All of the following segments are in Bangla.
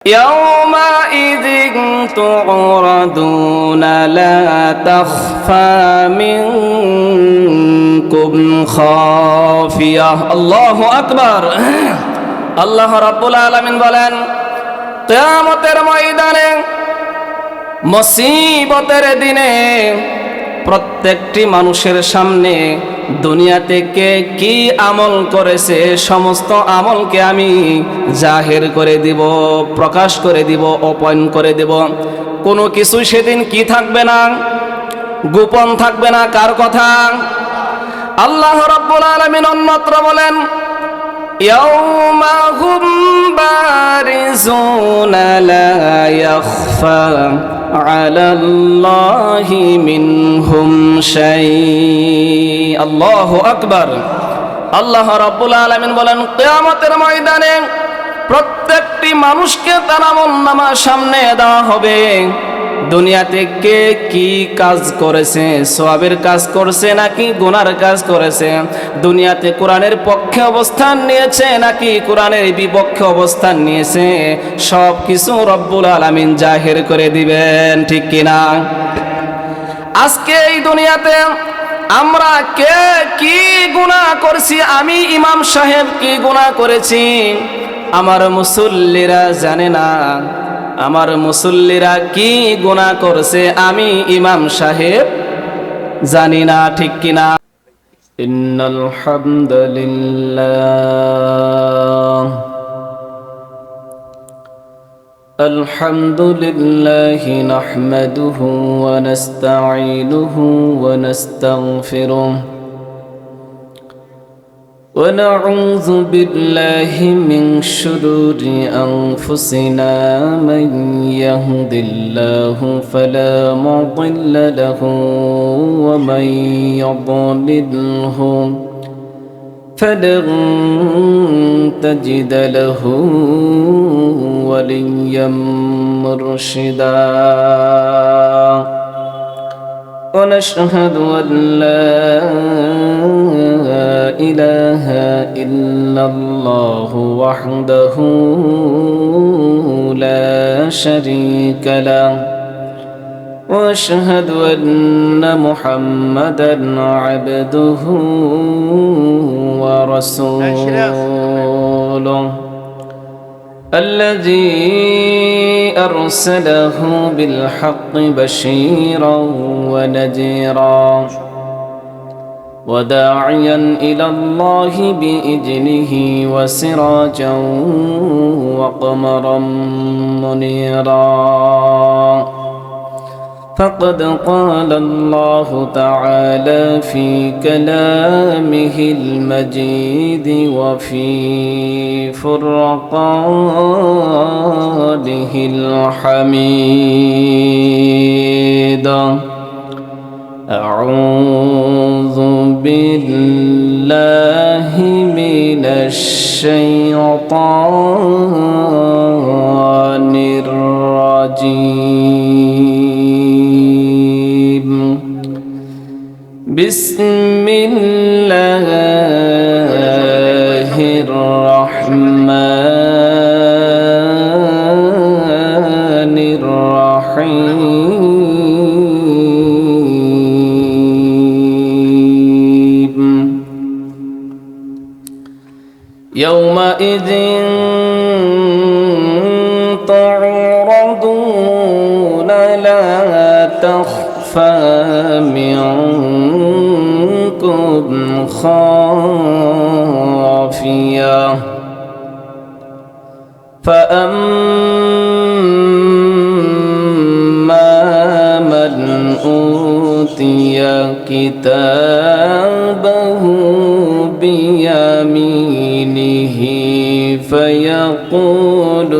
يومئذ تعرضون لا تخفى منكم خافية الله أكبر আল্লাহ রাব্বুল আলামিন বলেন কিয়ামতের ময়দানে মুসিবতের দিনে প্রত্যেকটি মানুষের সামনে দুনিয়াতে কে কি আমল করেছে সমস্ত আমলকে আমি জাহির করে দিব, প্রকাশ করে দিব, ওপেন করে দিব। কোনো কিছু সেদিন কি থাকবে না, গোপন থাকবে না। কার কথা? আল্লাহ রাব্বুল আলামিন অন্যত্র বলেন ইয়াউমা হুম বারিজুনা লা ইয়াখফা আলাল্লাহি মিনহুম শাই। আল্লাহু আকবার। আল্লাহ রাব্বুল আলামিন বলেন কিয়ামতের ময়দানে প্রত্যেকটি মানুষকে তার আমলনামার সামনে দেওয়া হবে। দুনিয়াতে কে কি কাজ করেছে, সওয়াবের কাজ করছে নাকি গুনার কাজ করেছে, দুনিয়াতে কোরআনের পক্ষে অবস্থান নিয়েছে নাকি কোরআনের বিপক্ষে অবস্থান নিয়েছে, সব কিছু রব্বুল আলামিন জাহির করে দিবেন, ঠিক কিনা? আজকে এই দুনিয়াতে আমরা কে কি গুনাহ করছি, আমি ইমাম সাহেব কি গুনাহ করেছি আমার মুসল্লিরা জানে না। আমার মুসল্লিরা কি গুনাহ করছে আমি ইমাম সাহেব জানি না, ঠিক কিনা? ইন্নাল হামদুলিল্লাহ আলহামদুলিল্লাহি নাহমাদুহু ওয়া নাস্তাঈনুহু ওয়া নাস্তাগফিরুহ ونعوذ بالله من شرور أنفسنا من يهد الله فلا مضل له ومن يضلله فلن تجد له وليا مرشدا ونشهد أن لا إله إلا الله وحده لا شريك له وأشهد أن محمدا عبده ورسوله الذي أرسله بالحق بشيرا ونذيرا وداعيا إلى الله بإذنه وسراجا وقمرا منيرا فقد قال الله تعالى في كلامه المجيد وفي فرقانه الحميد أعوذ بالله من الشيطان الرجيم بسم الله الرحمن الرحيم يومئذ تعرضون لا تخفى منكم خافية فأما من أوتي كتابه بيمينه فيقول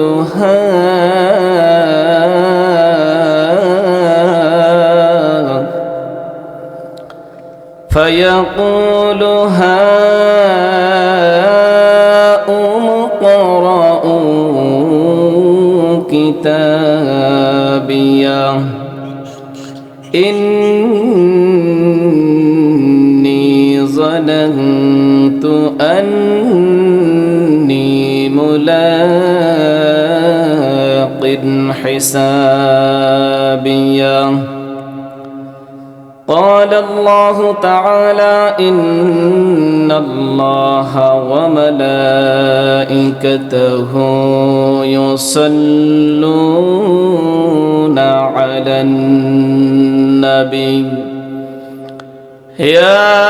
هاؤم اقرءوا كتابيه إني ظننت أني ملاق فليقن حسابيه. قال الله تعالى إن الله وملائكته يصلون على النبي يا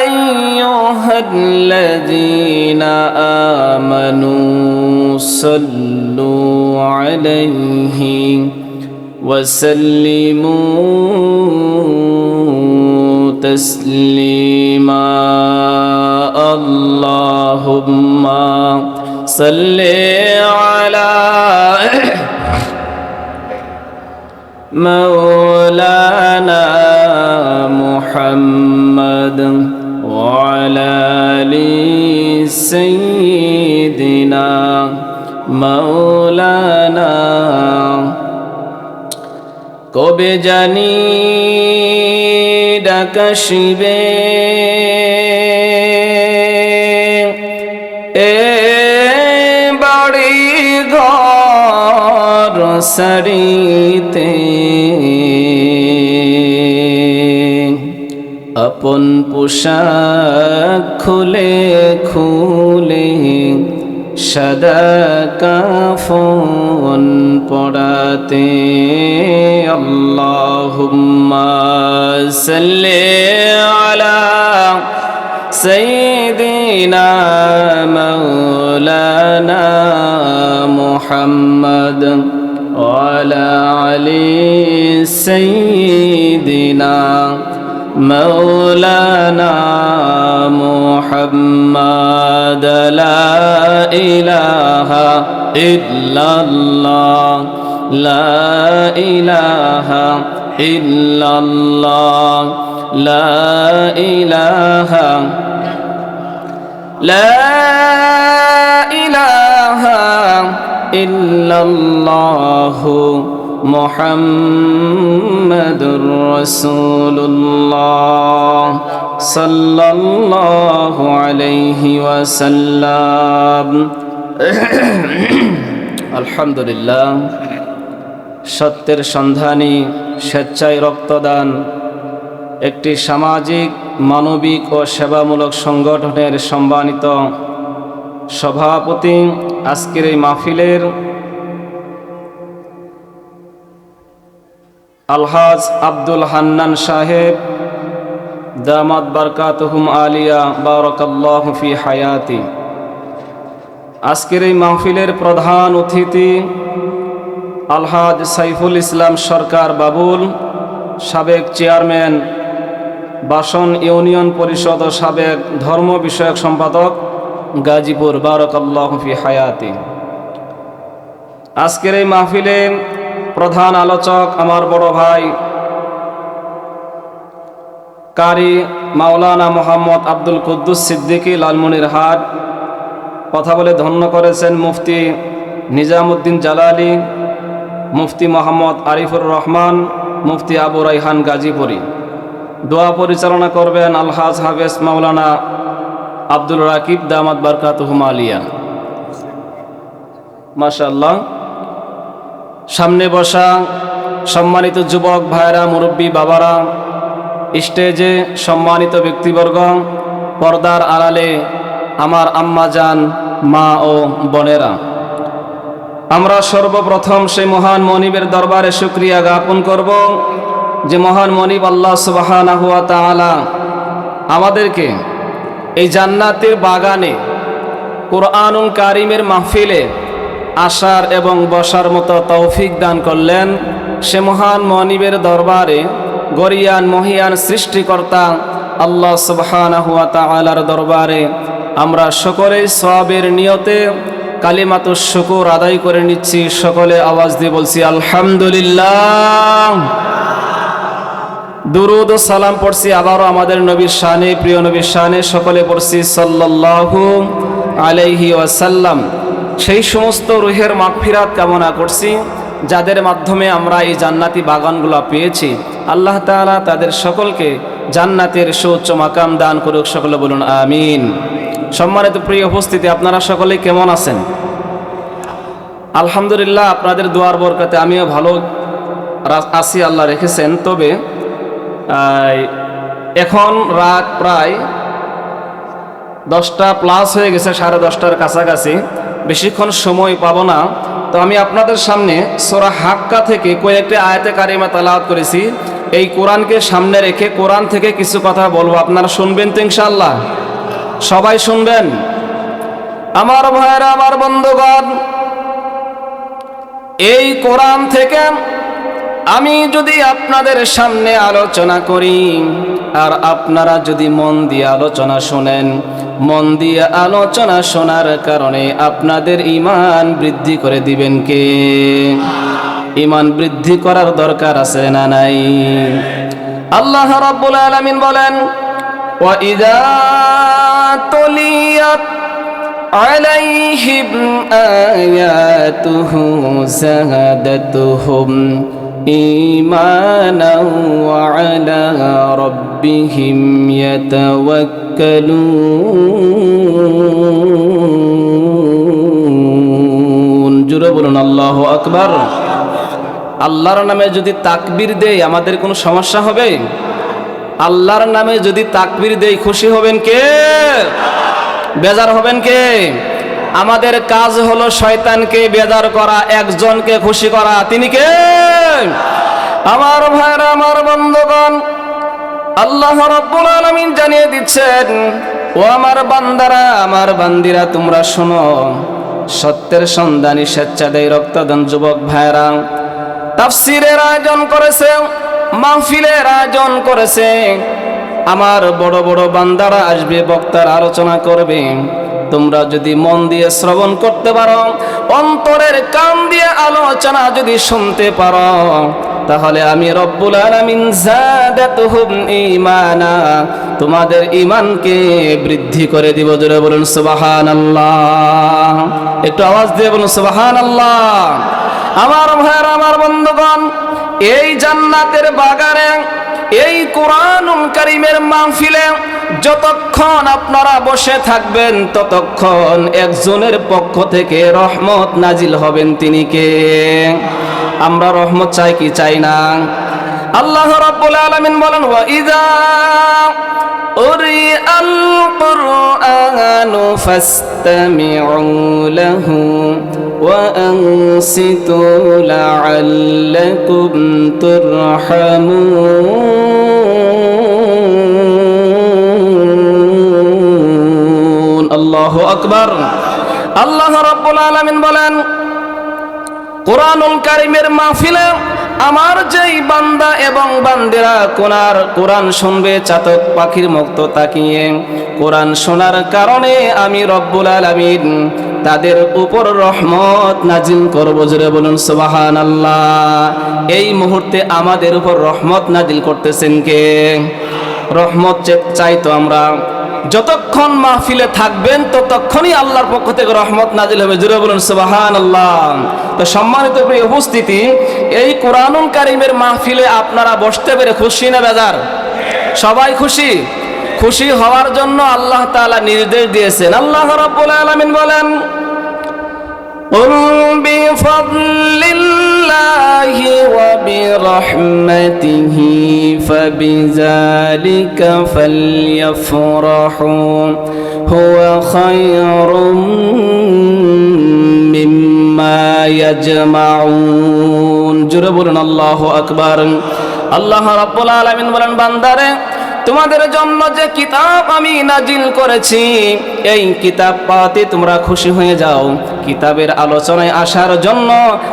أيها الذين آمنوا صلوا عليه وسلموا تسليما. اللهم صل على مولانا محمد وعلى آل سيدنا مولانا. কবে জানি ডাকাশিবে এ বাড়ি ঘর সারিতে আপন পোশাক খুলে খুলে সাদা কাফন পড়াতে। আল্লাহুম্মা সাল্লি আলা সাইয়্যিদিনা মাওলানা মুহাম্মদ ওয়া আলা আলি সাইয়্যিদিনা مولانا محمد. لا إله إلا الله لا إله إلا الله لا إله إلا الله মুহাম্মাদুর রাসূলুল্লাহ সাল্লাল্লাহু আলাইহি ওয়াসাল্লাম। আলহামদুলিল্লাহ, সত্যের সন্ধানী স্বেচ্ছায় রক্তদান একটি সামাজিক, মানবিক ও সেবামূলক সংগঠনের সম্মানিত সভাপতি, আজকের এই মাহফিলের আলহাজ আব্দুল হান্নান সাহেব দামাত বারকাতুহুম আলিয়া বারাকাল্লাহু ফি হায়াতি। আজকের এই মাহফিলের প্রধান অতিথি আলহাজ সাইফুল ইসলাম সরকার বাবুল, সাবেক চেয়ারম্যান বাসন ইউনিয়ন পরিষদ ও সাবেক ধর্ম বিষয়ক সম্পাদক গাজীপুর, বারাকাল্লাহু ফি হায়াতি। আজকের এই মাহফিলে প্রধান আলোচক আমার বড় ভাই কারি মাওলানা মোহাম্মদ আব্দুল কুদ্দুস সিদ্দিকী লালমনিরহাট। কথা বলে ধন্য করেছেন মুফতি নিজামুদ্দিন জালালি, মুফতি মোহাম্মদ আরিফুর রহমান, মুফতি আবু রাইহান গাজীপুরি। দোয়া পরিচালনা করবেন আলহাজ হাফেজ মাওলানা আব্দুল রাকিব দামাত বারকাতুহুম আলিয়া। মাশাআল্লাহ। সামনে বসা সম্মানিত যুবক ভাইরা, মুরব্বী বাবারা, স্টেজে সম্মানিত ব্যক্তিবর্গ, পর্দার আড়ালে আমার আম্মাজান, মা ও বোনেরা, আমরা সর্বপ্রথম সেই মহান মনিবের দরবারে শুকরিয়া জ্ঞাপন করব যে মহান মনিব আল্লাহ সুবহানাহু ওয়া তাআলা আমাদেরকে এই জান্নাতের বাগানে কুরআনুল কারীমের মাহফিলে আসার এবং বসার মতো তৌফিক দান করলেন। সে মহান মনিবের দরবারে, গরিয়ান মহিয়ান সৃষ্টিকর্তা আল্লাহ সুবহানাহু ওয়া তাআলার দরবারে আমরা সকলেই সওয়াবের নিয়তে কালিমাতুশ শুকর আদায় করে নিচ্ছি। সকলে আওয়াজ দিয়ে বলছি আলহামদুলিল্লাহ। দুরুদ ও সালাম পড়ছি আবারও আমাদের নবীর শানে, প্রিয় নবীর শানে, সকলে পড়ছি সাল্লাল্লাহু আলাইহি ওয়াসাল্লাম। সেই সমস্ত রুহের মাগফিরাত কামনা করছি যাদের মাধ্যমে আমরা এই জান্নাতি বাগানগুলো পেয়েছি। আল্লাহ তাআলা তাদের সকলকে জান্নাতের সুউচ্চ মাকাম দান করুক। সকলে বলুন আমিন। সম্মানিত প্রিয় উপস্থিতি, আপনারা সকলেই কেমন আছেন? আলহামদুলিল্লাহ, আপনাদের দোয়ার বরকতে আমিও ভালো আছি, আল্লাহ রেখেছেন। তবে এখন রাত প্রায় 10টা প্লাস হয়ে গেছে, 10:30টার কাছাকাছি। বেশিক্ষণ সময় পাবো না, তো আমি আপনাদের সামনে সূরা হাক্কা থেকে কয়েকটি আয়াতে কারিমা তেলাওয়াত করেছি। এই কোরআনকে সামনে রেখে কোরআন থেকে কিছু কথা বলবো, আপনারা শুনবেন তো ইনশাআল্লাহ? সবাই শুনবেন? আমার ভাইরা, আমার বন্ধুগণ, এই কোরআন থেকে আমি যদি আপনাদের সামনে আলোচনা করি আর আপনারা যদি মন দিয়ে আলোচনা শোনেন, মন দিয়ে আলোচনা শোনার কারণে আপনাদের ঈমান বৃদ্ধি করে দিবেন কে? ঈমান বৃদ্ধি করার দরকার আছে না নাই? আল্লাহ রাব্বুল আলামিন বলেন, ওয়া ইযা তুলিয়াত আলাইহিম আয়াতুহু যাহাদাতুহুম ঈমানাও ওয়া আলা রাব্বিহিম ইয়াতাওয়াক্কালুন। জোরে বলুন আল্লাহু আকবার। আল্লাহর নামে যদি তাকবীর দেই আমাদের কোনো সমস্যা হবে? আল্লাহর নামে যদি তাকবীর দেই খুশি হবেন কে? বেজার হবেন কে? আমাদের কাজ হলো শয়তানকে বেজার করা, একজনকে খুশি করা। তিনি কে? আমার ভাইরা, আমার বন্ধুগণ, আল্লাহ রাব্বুল আলামিন জানিয়ে দিচ্ছেন, ও আমার বান্দারা, আমার বান্দিরা, তোমরা শোনো, সত্যের সন্ধানী স্বেচ্ছাদায়ী রক্তদান যুবক ভাইরা তাফসীরের আয়োজন করেছে, মাহফিলের আয়োজন করেছে। আমার বড় বড় বান্দারা আসবে, বক্তার আলোচনা করবে। তোমরা যদি মন দিয়ে শ্রবণ করতে পারো, অন্তরের কান দিয়ে আলোচনা যদি শুনতে পারো, তাহলে আমি রব্বুল আলামিন যাদাতুহুম ঈমানা, তোমাদের ঈমানকে বৃদ্ধি করে দিব। জোরে বলুন সুবহানাল্লাহ। একটু আওয়াজ দিয়ে বলুন সুবহানাল্লাহ। আমার ভাইরা, আমার বন্ধুগণ, এই জান্নাতের বাগানে, এই কোরআনুল কারীমের মাহফিলে যতক্ষণ আপনারা বসে থাকবেন ততক্ষণ একজনের পক্ষ থেকে রহমত নাজিল হবেন। তিনি কে? আমরা রহমত চাই কি চাই না? আল্লাহ রাব্বুল আলামিন বলেন, ওয়া ইযা উরিআল কুরআনু ফাসতামিউ লাহু ওয়া আনসিতু লাআল্লাকুম তুরহামুন। আল্লাহু আকবার। আল্লাহ রাব্বুল আলামিন বলেন, কোরআনুল কারীমের মাহফিলে আমার যেই বান্দা এবং বান্দিরা কোরআন শুনবে চাতক পাখির মতো তাকিয়ে, কোরআন শোনার কারণে আমি রব্বুল আলামিন তাদের উপর রহমত নাজিল করব। জোরে বলুন সুবহানাল্লাহ। এই মুহূর্তে আমাদের উপর রহমত নাজিল করতেছেন কে? রহমত চাই তো আমরা। যতক্ষণ মাহফিলে থাকবেন ততক্ষণই আল্লাহর পক্ষ থেকে রহমত নাজিল হবে। জোরে বলুন সুবহানাল্লাহ। তো সম্মানিত প্রিয় উপস্থিতি, এই কোরআনুল কারীমের মাহফিলে আপনারা বসতে পেরে খুশি না বেজার? সবাই খুশি। খুশি হওয়ার জন্য আল্লাহ তাআলা নির্দেশ দিয়েছেন। আল্লাহ রাব্বুল আলামিন বলেন, قل بفضل الله وبرحمته فبذلك فليفرحوا هو خير مما يجمعون। জোরে বলুন আল্লাহু আকবার। আল্লাহ রাব্বুল আলামিন বলেন, বান্দারে, তোমাদের জন্য যে কিতাব আমি নাজিল করেছি, এই কিতাব পাওয়াতে তোমরা খুশি হয়ে যাও। কিতাবের আলোচনায় আসার জন্য,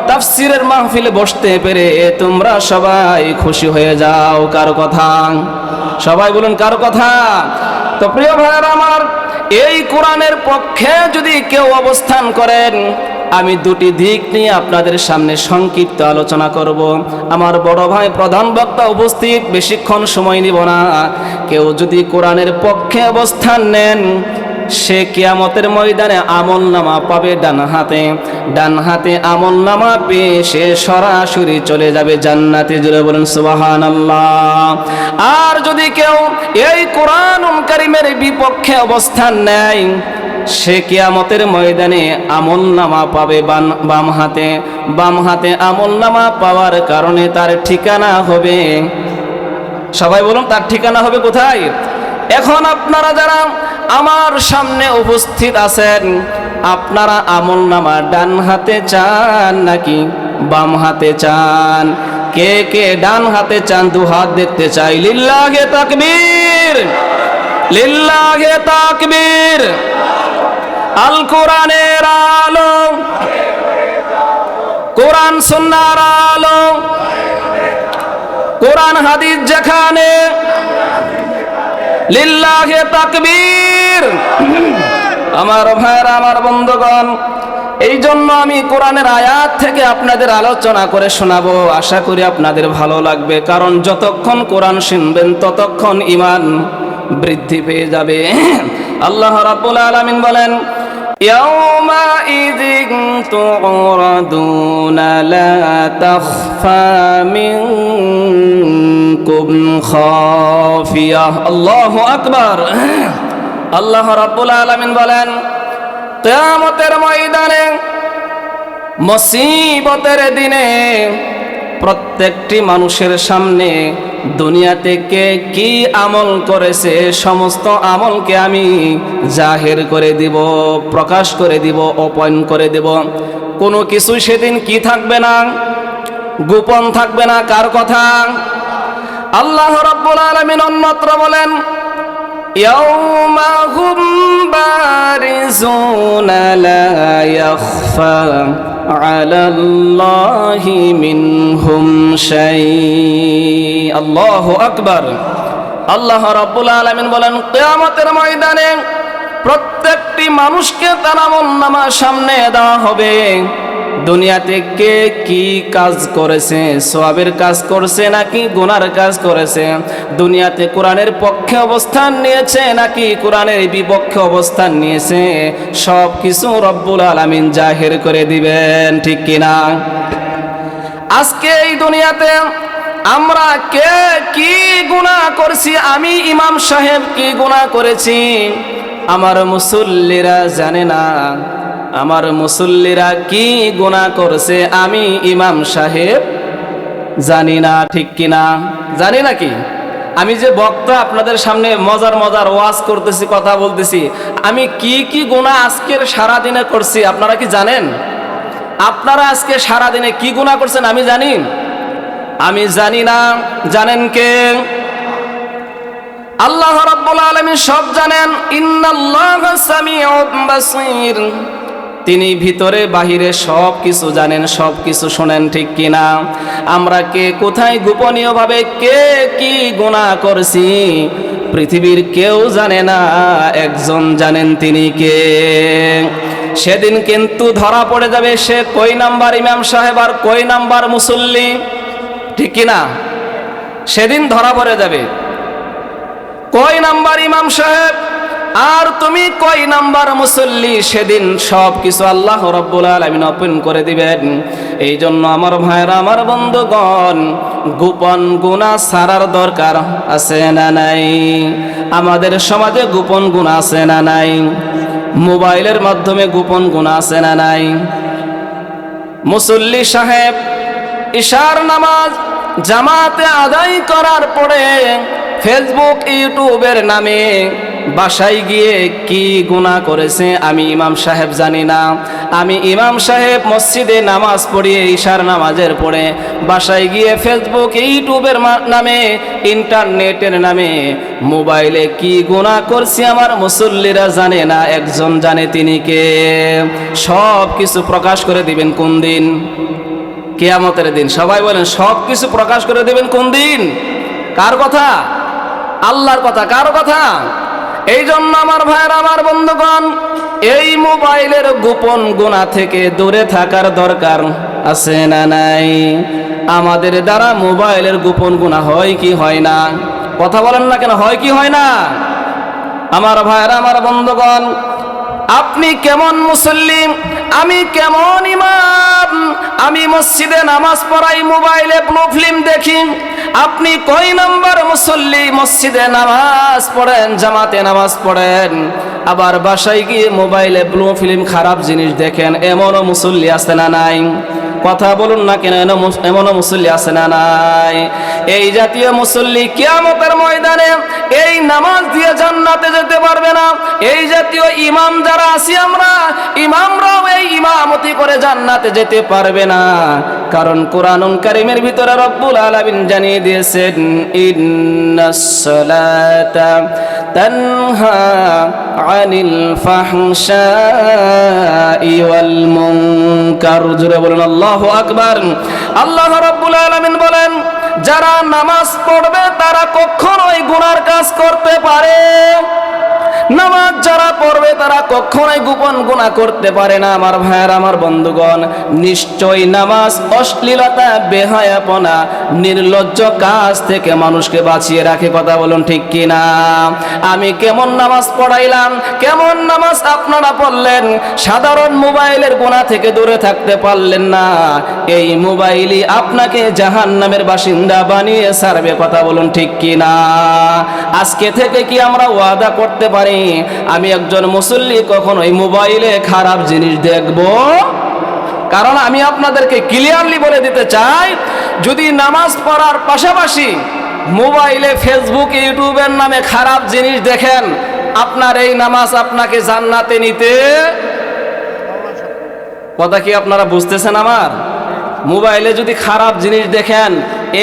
তাফসীরের মাহফিলে বসতে পেরে তোমরা সবাই খুশি হয়ে যাও। কার কথা? সবাই বলুন কার কথা? তো প্রিয় ভাইরা আমার, এই কোরআনের পক্ষে যদি কেউ অবস্থান করেন, আমি দুটি দিক নিয়ে আপনাদের সামনে সংক্ষিপ্ত আলোচনা করব। আমার বড় ভাই প্রধান বক্তা উপস্থিত, বেশিক্ষণ সময় নিব না। কেউ যদি কোরআনের পক্ষে অবস্থান নেন, সে কিয়ামতের ময়দানে আমলনামা পাবে ডান হাতে আমলনামা পেয়ে সে সরাসরি চলে যাবে জান্নাতে। জুড়ে বলেন সুবহানাল্লাহ। আর যদি কেউ এই কোরআনুল কারীমের বিপক্ষে অবস্থান নেয়, সে কিয়ামতের ময়দানে আমলনামা পাবে বাম হাতে আমলনামা পাওয়ার কারণে তার ঠিকানা হবে, সবাই বলুন তার ঠিকানা হবে কোথায়? এখন আপনারা যারা আমার সামনে উপস্থিত আছেন, আপনারা আমলনামা ডান হাতে চান নাকি বাম হাতে চান? কে কে ডান হাতে চান? দু হাত দেখতে চাই। লিল্লাহে তাকবীর, লিল্লাহে তাকবীর। আল কোরআনের আলো, কোরআন সুন্নাহর আলো, কোরআন হাদিস যেখানে, লিল্লাহে তাকবীর। আমার ভাইরা, আমার বন্ধুগণ, এই জন্য আমি কোরআনের আয়াত থেকে আপনাদের আলোচনা করে শোনাবো। আশা করি আপনাদের ভালো লাগবে, কারণ যতক্ষণ কোরআন শুনবেন ততক্ষণ ঈমান বৃদ্ধি পেয়ে যাবে। আল্লাহ রাব্বুল আলামিন বলেন, ইয়াউমাইযিন তু'রাদুনা লা তাখফা মিনকুম খাফিয়াহ। আল্লাহু আকবার। আল্লাহ রাব্বুল আলামিন বলেন, কিয়ামতের ময়দানে, মুসিবতের দিনে প্রত্যেকটি মানুষের সামনে দুনিয়াতে কে কি আমল করেছে সমস্ত আমলকে আমি জাহির করে দিব, প্রকাশ করে দিব, ওপেন করে দিব। কোনো কিছু সেদিন কি থাকবে না, গোপন থাকবে না। কার কথা? আল্লাহ রাব্বুল আলামিন অন্যত্র বলেন, ইয়াউমা হুম বারিজুনা লা ইয়াখফা আলাল্লাহি মিনহুম শাই। আল্লাহু আকবার। আল্লাহ রাব্বুল আলামিন বলেন, কিয়ামতের ময়দানে প্রত্যেকটি মানুষকে তার আমলনামা সামনে দেওয়া হবে। দুনিয়াতে কে কি কাজ করেছে, সওয়াবের কাজ করছে নাকি গুনার কাজ করেছে, দুনিয়াতে কোরআনের পক্ষে অবস্থান নিয়েছে নাকি কোরআনের বিপক্ষে অবস্থান নিয়েছে, সব কিছু রব্বুল আলামিন জাহির করে দিবেন, ঠিক কিনা? আজকে এই দুনিয়াতে আমরা কে কি গুনাহ করছি, আমি ইমাম সাহেব কি গুনাহ করেছি আমার মুসল্লিরা জানে না। আমার মুসল্লিরা কি গুনাহ করছে আমি ইমাম সাহেব জানি না, ঠিক কিনা? জানি নাকি? আমি যে বক্তা আপনাদের সামনে মজার মজার ওয়াজ করতেছি, কথা বলতেছি, আমি কি কি গুনাহ আজকের সারা দিনে করছি আপনারা কি জানেন? আপনারা আজকে সারা দিনে কি গুনাহ করছেন আমি জানি? আমি জানি না। জানেন কে? আল্লাহ রাব্বুল আলামিন সব জানেন। ইন্নাল্লাহা সামিউন বাসীর। তিনি ভিতরে বাহিরে সব কিছু জানেন, সব কিছু শোনেন, ঠিক কিনা? আমরা কে কোথায় গোপনীয়ভাবে কে কি গুনাহ করছি পৃথিবীর কেউ জানে না, একজন জানেন, তিনি কে? সেদিন কিন্তু ধরা পড়ে যাবে সে কই নাম্বার ইমাম সাহেব আর কই নাম্বার মুসল্লি, ঠিক কিনা? সেদিন ধরা পড়ে যাবে কই নাম্বার ইমাম সাহেব আর তুমি কই নাম্বার মুসল্লি। সেদিন সব কিছু আল্লাহ রাব্বুল আলামিন ওপেন করে দিবেন। এই জন্য আমার ভাইরা, আমার বন্ধুগণ, গোপন গুনাহ ছাড়ার দরকার আছে না নাই? আমাদের সমাজে গোপন গুনাহ আছে না নাই? মোবাইলের মাধ্যমে গোপন গুনাহ আছে না নাই? মুসল্লি সাহেব ইশার নামাজ জামাতে আদায় করার পরে ফেসবুক ইউটিউবের নামে বাসায় গিয়ে কি গুনাহ করেছে আমি ইমাম সাহেব জানি না। আমি ইমাম সাহেব মসজিদে নামাজ পড়িয়ে ইশার নামাজের পরে বাসায় গিয়ে ফেসবুক ইউটিউবের নামে, ইন্টারনেটের নামে, মোবাইলে কি গুনাহ করছি আমার মুসল্লিরা জানে না, একজন জানে, তিনি কে? সব কিছু প্রকাশ করে দিবেন কোন দিন? কিয়ামতের দিন। সবাই বলেন সব কিছু প্রকাশ করে দিবেন কোন দিন? কার কথা? আল্লাহর কথা। কার কথা? এই জন্য আমার ভাইয়ের, আমার বন্ধুগণ, এই মোবাইলের গোপন গুনাহ থেকে দূরে থাকার দরকার আছে না নাই? আমাদের দ্বারা মোবাইলের গোপন গুনাহ হয় কি হয় না? কথা বলেন না কেন? হয় কি হয় না? আমার ভাইরা, আমার বন্ধুগণ, আপনি কেমন মুসল্লি, আমি কেমন ইমাম? আমি মসজিদে নামাজ পড়াই, মোবাইলে ব্লু ফিল্ম দেখি। আপনি কয় নাম্বার মুসল্লি? মসজিদে নামাজ পড়েন, জামাতে নামাজ পড়েন, আবার বাসায় গিয়ে মোবাইলে ব্লু ফিল্ম খারাপ জিনিস দেখেন। এমনও মুসল্লি আছে না নাই? কথা বলুন না কেন, এমনও মুসল্লি আছে না নাই? এই জাতীয় মুসল্লি কিয়ামতের ময়দানে এই নামাজ দিয়ে জান্নাতে যেতে পারবে না। এই জাতীয় ইমাম যারা আছি আমরা, ইমামরাও এই ইমামতি করে জান্নাতে যেতে পারবে না। কারণ কোরআনুল কারীমের ভিতরে রব্বুল আলামিন জানিয়ে দিয়েছেন, ইন্নাস সালাতা তানহা আনিল ফাহশাই ওয়াল মুনকার। জোরে বলুন আল্লাহু আকবার। আল্লাহ রাব্বুল আলামিন বলেন, যারা নামাজ পড়বে তারা কখনোই গুনার কাজ করতে পারে। নামাজ যারা পড়বে তারা কখনোই গোপন গুনাহ করতে পারে না। আমার ভাইয়ের, আমার বন্ধুগণ, নিশ্চয়ই নামাজ অশ্লীলতা, বেহায়াপনা, নির্লজ্জ কাজ থেকে মানুষকে বাঁচিয়ে রাখে। কথা বলুন ঠিক কি না? আমি কেমন নামাজ পড়াইলাম, কেমন নামাজ আপনারা পড়লেন, সাধারণ মোবাইলের গুনাহ থেকে দূরে থাকতে পারলেন না। এই মোবাইলই আপনাকে জাহান্নামের বাসিন্দা বানিয়ে ছাড়বে। কথা বলুন ঠিক কি না? আজকে থেকে কি আমরা ওয়াদা করতে পারি, আমি একজন মুসল্লি কখনোই মোবাইলে খারাপ জিনিস দেখব? কারণ আমি আপনাদেরকে ক্লিয়ারলি বলে দিতে চাই, যদি নামাজ পড়ার পাশাপাশি মোবাইলে ফেসবুক, ইউটিউবের নামে খারাপ জিনিস দেখেন, আপনার এই নামাজ আপনাকে জান্নাতে নিতে। কথা কি আপনারা বুঝতেছেন আমার? মোবাইলে যদি খারাপ জিনিস দেখেন,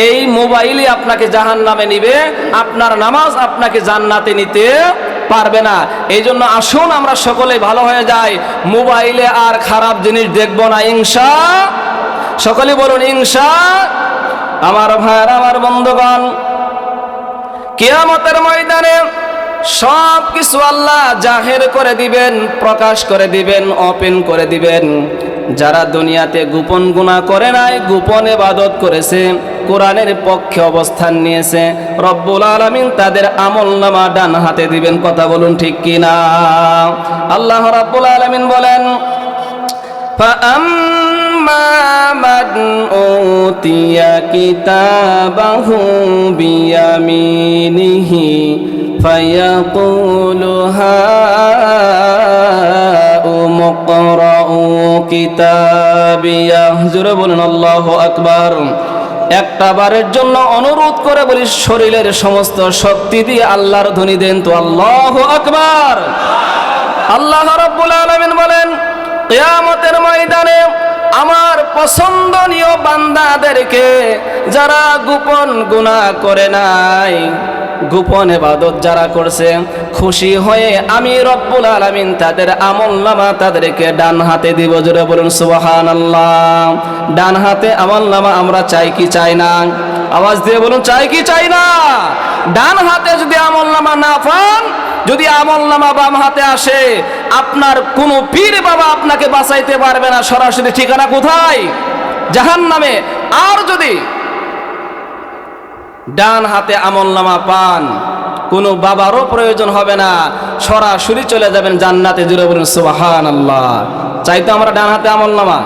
এই মোবাইলই আপনাকে জাহান্নামে নিবে, আপনার নামাজ আপনাকে জান্নাতে নিতে পারবে না। এই জন্য আসুন আমরা সকলে ভালো হয়ে যাই, মোবাইলে আর খারাপ জিনিস দেখব না, ইনশা। সকলে বলুন ইনশা। আমার ভাইরা, আমার বন্ধুগণ, কিয়ামতের ময়দানে সব কিছু আল্লাহ জাহের করে দিবেন, প্রকাশ করে দিবেন, ওপেন করে দিবেন। যারা দুনিয়াতে গোপন গুনাহ করে নাই, গোপন ইবাদত করেছে, কোরআনের পক্ষে অবস্থান নিয়েছে, রব্বুল আলামিন তাদের আমলনামা ডান হাতে দিবেন। কথা বলুন ঠিক কি না? আল্লাহ রাব্বুল আলামিন বলেন, فَأَمَّا مَنْ أُوتِيَ كِتَابَهُ بِيَمِينِهِ فَيَقُولُ هَاؤُمُ اقْرَءُوا كِتَابِيَهْ। জোরে বলুন আল্লাহু আকবার। একটা বারের জন্য অনুরোধ করে বলি, শরীরের সমস্ত শক্তি দিয়ে আল্লাহর ধ্বনি দেন তো আল্লাহু আকবার। আল্লাহ রাব্বুল আলামিন বলেন, কিয়ামতের ময়দানে আমার পছন্দনীয় বান্দাদেরকে, যারা গোপন গুনাহ করে নাই, গোপন ইবাদত যারা করছে, খুশি হয়ে আমি রব্বুল আলামিন তাদের আমলনামা তাদেরকে ডান হাতে দিব। জোরে বলুন সুবহানাল্লাহ। ডান হাতে আমলনামা আমরা চাই কি চাই না? আওয়াজ দিয়ে বলুন, চাই কি চাই না? ডান হাতে যদি আমলনামা না পান, যদি আমলনামা বাম হাতে আসে, আপনার কোনো পীর বাবা আপনাকে বাঁচাইতে পারবে না। সরাসরি ঠিকানা কোথায়? জাহান্নামে। আর যদি ডান হাতে আমলনামা পান, কোনো বাবারও প্রয়োজন হবে না, সরাসরি চলে যাবেন জান্নাতে। জুড়ে বলুন সুবহানাল্লাহ। চাই তো আমরা ডান হাতে আমলনামা?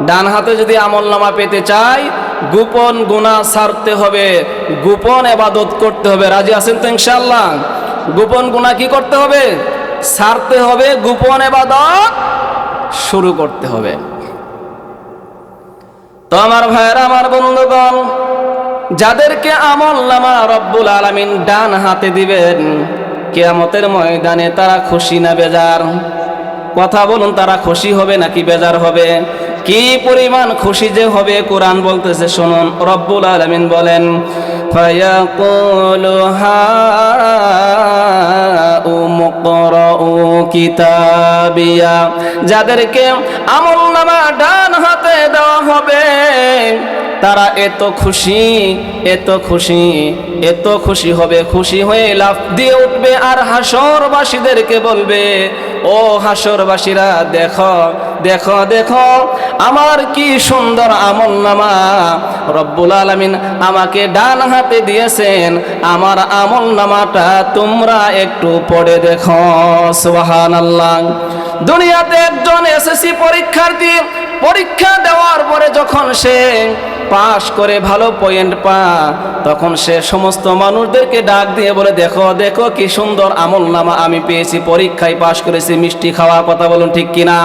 ডান হাতে যদি আমলনামা পেতে চাই, গোপন গুনাহ ছাড়তে হবে, গোপন ইবাদত করতে হবে। রাজি আছেন তো ইনশাআল্লাহ? গোপন গুনাহ কি করতে হবে? ছাড়তে হবে, গোপন ইবাদত শুরু করতে হবে। তো আমার ভাইয়েরা, আমার বন্ধুগণ, যাদেরকে আমলনামা রব্বুল আলামিন ডান হাতে দিবেন, কিয়ামতের ময়দানে তারা খুশি না বেজার? কথা বলুন, তারা খুশি হবে নাকি বেজার হবে? কি পরিমাণ খুশি যে হবে কোরআন বলতেছে, শুনুন। রব্বুল আলামিন বলেন, ফায়াকুলু হাউমু ইকরাউ কিতাবিয়া। যাদেরকে আমলনামা ডান হাতে দেওয়া হবে, তারা এত খুশি, এত খুশি, এত খুশি হবে, খুশি হয়ে লাফ দিয়ে উঠবে আর হাসরবাসীদেরকে বলবে, ও হাসরবাসীরা, দেখো দেখো দেখো আমার কি সুন্দর আমলনামা। রব্বুল আলামিন আমাকে ডান হাতে দিয়েছেন, আমার আমল নামাটা তোমরা একটু পড়ে দেখো। সুবহানাল্লাহ। দুনিয়াতে একজন এসএসসি পরীক্ষার্থী পরীক্ষা দেওয়ার পরে যখন সে পাশ করে ভালো পয়েন্ট তখন সে সমস্ত মানুষদেরকে ডাক দিয়ে বলে, দেখো দেখো কি সুন্দর আমল নামা আমি পেয়েছি, পরীক্ষায় পাশ করেছি। মিষ্টি খাওয়া, কথা বলুন ঠিক কিনা?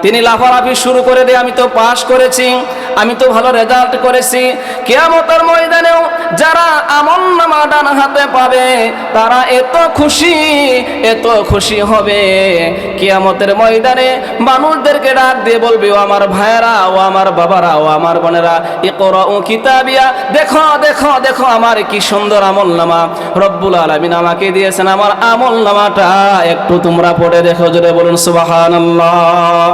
তিনি লাফালাফি শুরু করে দিয়ে, আমি তো পাশ করেছি, আমি তো ভালো রেজাল্ট করেছি। কিয়ামতের ময়দানেও যারা আমল নামা ডান হাতে পাবে তারা এত খুশি হবে, কিয়ামতের ময়দানে মানুষদেরকে ডাক দিয়ে বলবে, ও আমার ভাইয়েরা, ও আমার বাবারা, ও আমার বোনেরা, ইকরাউ কিতাবিয়া, দেখো দেখো দেখো আমার কি সুন্দর আমল নামা রব্বুল আলামিন আমাকে দিয়েছেন, আমার আমল নামাটা একটু তোমরা পড়ে দেখো। জোরে বলুন সুবহানাল্লাহ।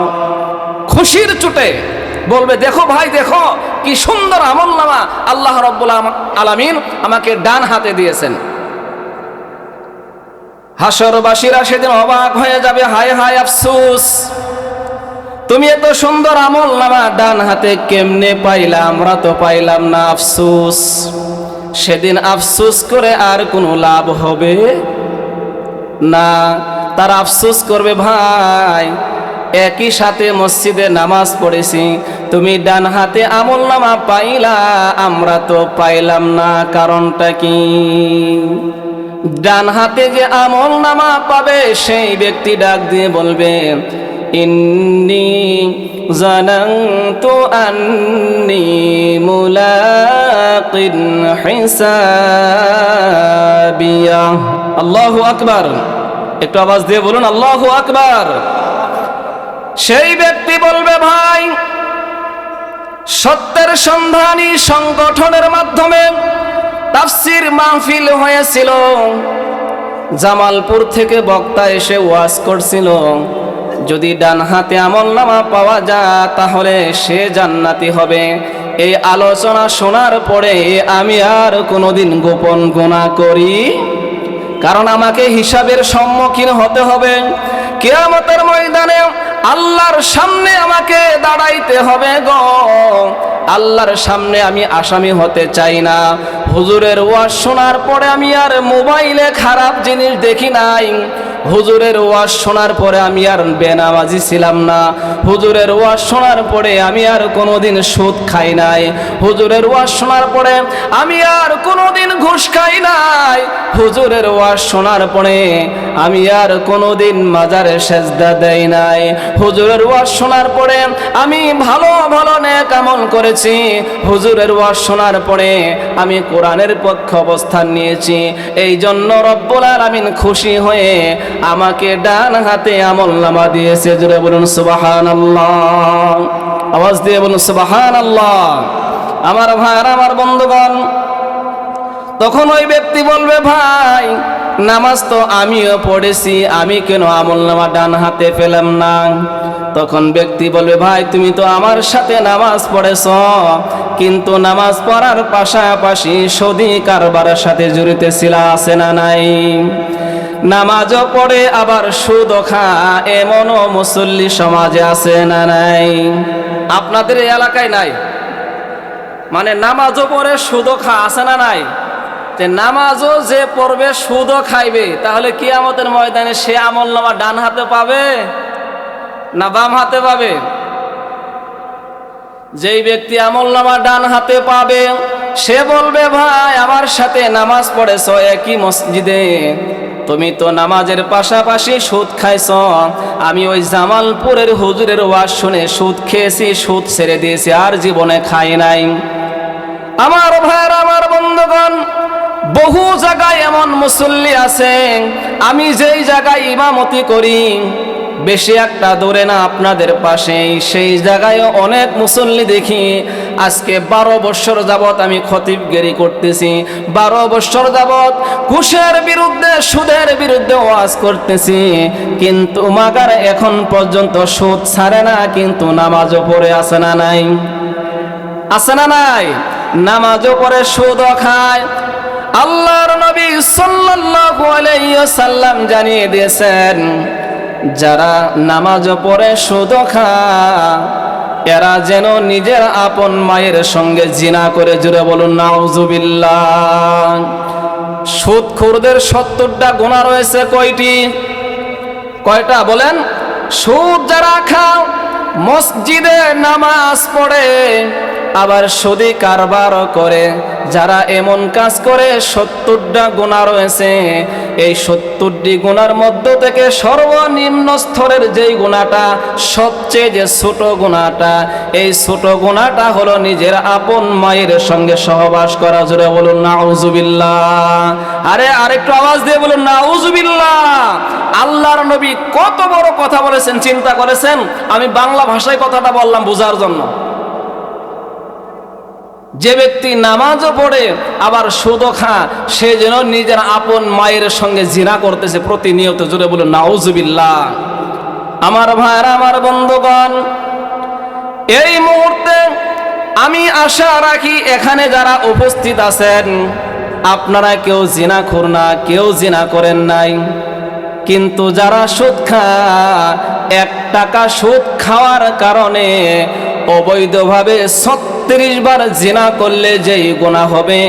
খুশির চোটে বলবে, দেখো ভাই দেখো কি সুন্দর আমল নামা আল্লাহ রব্বুল আলামিন আমাকে ডান হাতে দিয়েছেন। হাসরবাসীরা সেদিন অবাক হয়ে যাবে, হায় হায় আফসোস, তুমি এত সুন্দর আমল নামা ডান হাতে কেমনে পাইলা, আমরা তো পাইলাম না, আফসোস। সেদিন আফসোস করে আর কোনো লাভ হবে না। তারা আফসোস করবে, ভাই একই সাথে মসজিদে নামাজ পড়েছি, তুমি ডান হাতে আমল নামা পাইলা, আমরা তো পাইলাম না, কারণটা কি? ডান হাতে যে আমল নামা পাবে সেই ব্যক্তি ডাক দিয়ে বলবে, ইন্নী জানান্তু আন্নী মুলাকিন হিসাবিয়া। আল্লাহু আকবার। একটু আওয়াজ দিয়ে বলুন আল্লাহু আকবার। সেই ব্যক্তি বলবে, ভাই সত্যের সন্ধানী সংগঠনের মাধ্যমে তাফসীর মাহফিল হয়েছিল, জামালপুর থেকে বক্তা এসে ওয়াজ করছিল, যদি ডান হাতে আমলনামা পাওয়া যায় তাহলে সে জান্নাতি হবে। এই আলোচনা শোনার পরে আমি আর কোনোদিন গোপন গুনাহ করি, কারণ আমাকে হিসাবের সম্মুখীন হতে হবে। কিয়ামতের ময়দানে আল্লাহর সামনে আমাকে দাঁড়াইতে হবে গো, আল্লাহর সামনে আমি আসামি হতে চাই না। হুজুরের ওয়াজ শোনার পরে আমি আর মোবাইলে খারাপ জিনিস দেখি নাই, হুজুরের ওয়াজ শোনার পরে আমি আর বেনামাজি ছিলাম না, হুজুরের ওয়াজ শোনার পরে আমি আর কোনোদিন সুদ খাই নাই, হুজুরের ওয়াজ শোনার পরে আমি আর কোনোদিন ঘুষ খাই নাই, হুজুরের ওয়াজ শোনার পরে আমি আর কোনোদিন মাজারে সেজদা দেই নাই, হুজুরের ওয়াজ শোনার পরে আমি ভালো ভালো নেক আমল করেছি, হুজুরের ওয়াজ শোনার পরে আমি কোরআনের পক্ষে অবস্থান নিয়েছি। এই জন্য রব্বুল আলামিন খুশি হয়ে আমাকে ডান হাতে আমলনামা দিয়েছে। জোরে বলুন সুবহানাল্লাহ। আওয়াজ দিয়ে বলুন সুবহানাল্লাহ। আমার ভাইরা, আমার বন্ধুগণ, তখন ওই ব্যক্তি বলবে, ভাই নামাজ তো আমিও পড়েছি, আমি কেন আমলনামা ডান হাতে পেলাম না? তখন ব্যক্তি বলবে, ভাই তুমি তো আমার সাথে নামাজ পড়েছ, কিন্তু নামাজ পড়ার পাশাপাশি সদী কারবারের সাথে জড়িত ছিলা, আছে না নাই? নামাজও পড়ে আবার সুদও খায়, এমনও মুসল্লি সমাজে আছে না নাই? আপনাদের এই এলাকায় নাই? মানে নামাজও পড়ে সুদও খায়, আছে না নাই? যে নামাজও যে পড়বে সুদও খাইবে, তাহলে কিয়ামতের ময়দানে সে আমলনামা ডান হাতে পাবে না বাম হাতে পাবে? যেই ব্যক্তি আমলনামা ডান হাতে পাবে সে বলবে, ভাই আমার সাথে নামাজ পড়েছ একই মসজিদে, তুমি তো নামাজের পাশাপাশি সুদ খাইছ, আমি ওই জামালপুরের হুজুরের ওয়াজ শুনে সুদ খেয়েছি, সুদ ছেড়ে দিয়েছি, আর জীবনে খাই নাই। আমার ভাইয়ের, আমার বন্ধুগণ, বহু জায়গায় এমন মুসল্লি আছে, আমি যেই জায়গায় ইমামতি করি বেশি একটা দূরে না, আপনাদের পাশেই, সেই জায়গায় অনেক মুসল্লি দেখি আজকে 12 বছর যাবত আমি খতিবগিরি করতেছি, 12 বছর যাবত ঘুষের বিরুদ্ধে সুদের বিরুদ্ধে ওয়াজ করতেছি, কিন্তু মাগার এখন পর্যন্ত সুদ ছাড়ে না, কিন্তু নামাজও পড়ে আছে না নাই? আছে না নাই? নামাজও পড়ে সুদও খায়। আল্লাহর নবী সাল্লাল্লাহু আলাইহি ওয়াসাল্লাম জানিয়ে দিয়েছেন, যারা নামাজও পড়ে সুদও খায় এরা যেন নিজের আপন মায়ের সঙ্গে জিনা করে। জুড়ে বলুন নাউজুবিল্লাহ। সুদখোরদের 70টা গুনাহ রয়েছে। কয়টা বলেন? সুদ যারা খাও, মসজিদে নামাজ পড়ে আবার সুদি কারবার করে, যারা এমন কাজ করে 70টা গুনাহ রয়েছে। এই 70টি গুনার মধ্য থেকে সর্বনিম্ন স্তরের যেই গুনাহটা, সবচেয়ে যে ছোট গুনাহটা, এই ছোট গুনাহটা হলো নিজের আপন মায়ের সঙ্গে সহবাস করা। জোরে বলুন নাউজুবিল্লাহ। আরে আরেকটু আওয়াজ দিয়ে বলুন নাউজুবিল্লাহ। আল্লাহর নবী কত বড় কথা বলেছেন, চিন্তা করেছেন? আমি বাংলা ভাষায় কথাটা বললাম বোঝার জন্য। যে ব্যক্তি নামাজও পড়ে আবার সুদও খায়, সে যেন নিজের আপন মায়ের সঙ্গে জিনা করতেছে প্রতিনিয়ত। জোরে বলুন নাউজুবিল্লাহ। আমার ভাইরা, আমার বন্ধুগণ, এই মুহূর্তে আমি আশা রাখি এখানে যারা উপস্থিত আছেন আপনারা কেউ জিনাখোর না, কেউ জিনা করেন নাই। কিন্তু যারা সুদ খায়, 1 টাকা সুদ খাওয়ার কারণে অবৈধভাবে 36 বার জিনা করলে যেই গুনাহ হবে,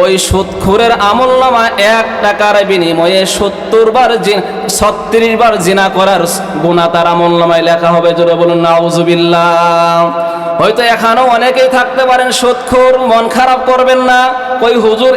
ওই সুদখোরের আমলনামা 1 টাকার বিনিময়ে 36 বার জিনা করার গুনাহ তার আমলনামায় লেখা হবে। জোরে বলুন নাউজুবিল্লাহ। হয়তো এখানেও অনেকেই থাকতে পারেন সুদখোর, মন খারাপ করবেন না। কই হুজুর